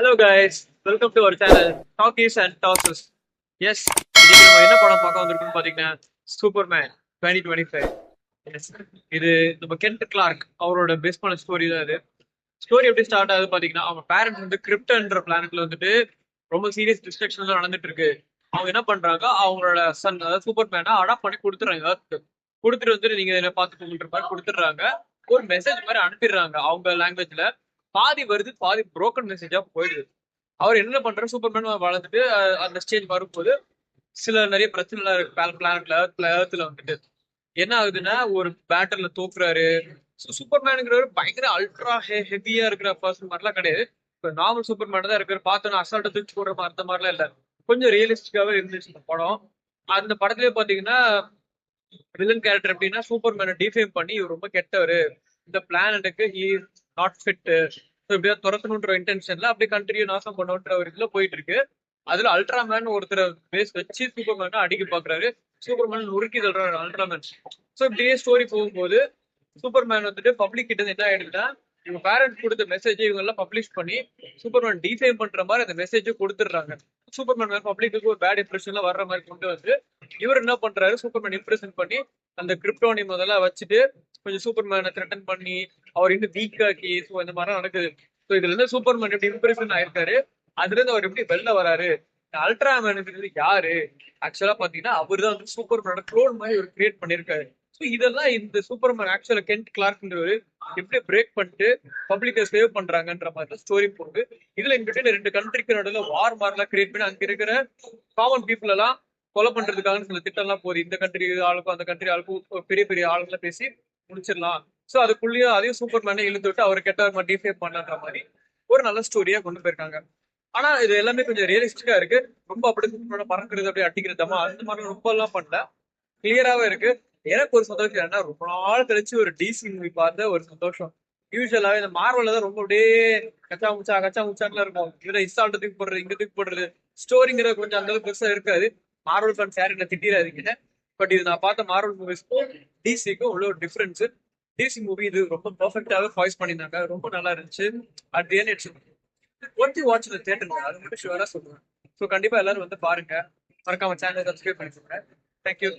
Hello guys, welcome to our channel talkies and dosas. Yes, இன்னைக்கு நம்ம என்ன படம் பார்க்க வந்திருக்கோம்னு பார்த்தீங்கன்னா சூப்பர்மேன் 2025. எஸ், இது நம்ம கென்ட் கிளார்க் அவரோட பேஸ் பண்ண ஸ்டோரி தான் இது. ஸ்டோரி எப்படி ஸ்டார்ட் ஆகுது பார்த்தீங்கன்னா, அவங்க பேரண்ட்ஸ் வந்து கிரிப்டன்ற பிளானட்ல வந்துட்டு ரொம்ப சீரியஸ் டிஸ்ட்ரக்ஷன் நடந்துட்டு இருக்கு. அவங்க என்ன பண்றாங்க, அவங்களோட சன் அதாவது சூப்பர்மேனை அடாப்ட் பண்ணி கொடுத்துறாங்க. கொடுத்துட்டு வந்துட்டு நீங்க இதை பார்த்துக்கோங்கன்ற மாதிரி கொடுத்துட்றாங்க. ஒரு மெசேஜ் மாதிரி அனுப்பிடுறாங்க அவங்க லாங்குவேஜ்ல. பாதி வருது, பாதி புரோக்கன் மெசேஜா போயிடுது. அவர் என்ன பண்றாரு, சூப்பர்மேன் வளர்ந்துட்டு அந்த ஸ்டேஜ் வரும்போது சில நிறைய பிரச்சனை இருக்கு பிளானட்ல எர்த்ல வந்துட்டு. என்ன ஆகுதுன்னா, ஒரு பேட்டர்ல தோக்குறாரு. சூப்பர்மேனுங்கிறவர் பயங்கர அல்ட்ரா ஹெவியா இருக்கிற பர்சன் மாதிரிலாம் கிடையாது. இப்ப நார்மல் சூப்பர்மேன் தான் இருக்கிற பார்த்தோன்னா அசால்ட்டா தூக்கி போடுற மாதிரி அந்த மாதிரிலாம் இல்ல. கொஞ்சம் ரியலிஸ்டிக்காவே இருந்துச்சு இந்த படம். அந்த படத்திலேயே பாத்தீங்கன்னா வில்லன் கேரக்டர் எப்படின்னா, சூப்பர்மேனை டிஃபேம் பண்ணி இவர் ரொம்ப கெட்டவர், இந்த பிளானட்டுக்கு ஹி நாட் ஃபிட், இப்படியா துரத்தணுன்ற இன்டென்ஷன்ல அப்படியே கண்ட்ரியை நாசம் பண்ணணுன்ற ஒரு இதுல போயிட்டு இருக்கு. அதுல அல்ட்ராமேன் ஒருத்தரை பேஸ் வச்சு சூப்பர்மேனை அடிக்க பாக்குறாரு. சூப்பர்மேன் நுறுக்கி தள்ளுறாரு அல்ட்ராமேன். சோ இப்படியே ஸ்டோரி போகும்போது சூப்பர்மேன் வந்துட்டு பப்ளிக் கிட்ட இருந்து என்ன ஆயிடுதுன்னா, இவங்க பேரண்ட்ஸ் கொடுத்த மெசேஜ் இவங்க எல்லாம் பப்ளிஷ் பண்ணி சூப்பர்மேன் டிஃபேம் பண்ற மாதிரி அந்த மெசேஜ் கொடுத்துடுறாங்க. சூப்பர்மேன் பப்ளிக்கு ஒரு பேட் இம்ப்ரெஷன்ல வர்ற மாதிரி கொண்டு வந்து இவர் என்ன பண்றாரு, சூப்பர்மேன் இம்ப்ரெஷன் பண்ணி அந்த கிரிப்டோனி முதல்ல வச்சுட்டு கொஞ்சம் சூப்பர்மேனை த்ரெட்டன் பண்ணி அவர் இன்னும் வீக் ஆக்கி இந்த மாதிரி நடக்குது. ஸோ இதுல இருந்து சூப்பர்மேன் எப்படி இம்ப்ரெஷன் ஆயிருக்காரு, அதுல இருந்து அவர் எப்படி வெளில வராரு, அல்ட்ராமேனுங்கிறது யாரு, ஆக்சுவலா பாத்தீங்கன்னா அவர் தான் வந்து சூப்பர்மேனோட க்ளோன் மாதிரி ஒரு கிரியேட் பண்ணிருக்காரு. ஸோ இதெல்லாம் இந்த சூப்பர்மேன் ஆக்சுவலா கென்ட் கிளார்க்ன்றவர் எப்படி பிரேக் பண்ணிட்டு பப்ளிக்கை சேவ் பண்றாங்கன்ற மாதிரி ஸ்டோரி போகுது. இதுல இன்பிட்டு ரெண்டு கண்ட்ரிக்கு நடுவில் வார் மாதிரிலாம் கிரியேட் பண்ணி அங்க இருக்கிற காமன் பீப்புள் எல்லாம் கொலை பண்றதுக்காக சில திட்டம் எல்லாம் போகுது. இந்த கண்ட்ரி ஆளுக்கும் அந்த கண்ட்ரி ஆளுக்கும் பெரிய பெரிய ஆளுங்களை பேசி முடிச்சிடலாம். சோ அதுக்குள்ளேயும் அதையும் சூப்பர்மேனை இழுத்து விட்டு அவர் கெட்டவர் டிஃபேம் பண்ணன்ற மாதிரி ஒரு நல்ல ஸ்டோரியா கொண்டு போயிருக்காங்க. ஆனா இது எல்லாமே கொஞ்சம் ரியலிஸ்டிக்கா இருக்கு. ரொம்ப அப்படி சூப்பரோட பறக்குறது அப்படியே அடிக்கிறதமா அந்த மாதிரி ரொம்ப எல்லாம் பண்ணல, கிளியராவே இருக்கு. எனக்கு ஒரு சந்தோஷம் என்னன்னா, ரொம்ப நாள் கழிச்சு ஒரு டிசி மூவி பார்த்த ஒரு சந்தோஷம். யூஸ்வலாவே இந்த மார்வல்ல தான் ரொம்ப அப்படியே கச்சா முச்சான்லாம் இருக்கும். இதுல இன்ஸ்டால்ட் தூக்கி போடுறது, இங்க தூக்கி போடுறது, ஸ்டோரிங்கிற கொஞ்சம் அந்த அளவுக்கு பெருசா இருக்காது. மார்வல் ஃபேன்ஸ் யாரும் என்ன திட்டிடாதீங்க. பட் இது நான் பார்த்த மார்வல் மூவிஸ்க்கும் டிசிக்கும் உள்ள ஒரு டிஃபரன்ஸ். டிசி மூவி இது ரொம்ப பெர்ஃபெக்டாவே வாய்ஸ் பண்ணியிருந்தாங்க, ரொம்ப நல்லா இருந்துச்சு. At the end it's one the watch இந்த தியேட்டர், அது மட்டும் ஷுவரா சொல்லுவேன். ஸோ கண்டிப்பா எல்லாரும் வந்து பாருங்க. மறக்காம சேனல் சப்ஸ்கிரைப் பண்ணிக்கோங்க. தேங்க்யூ.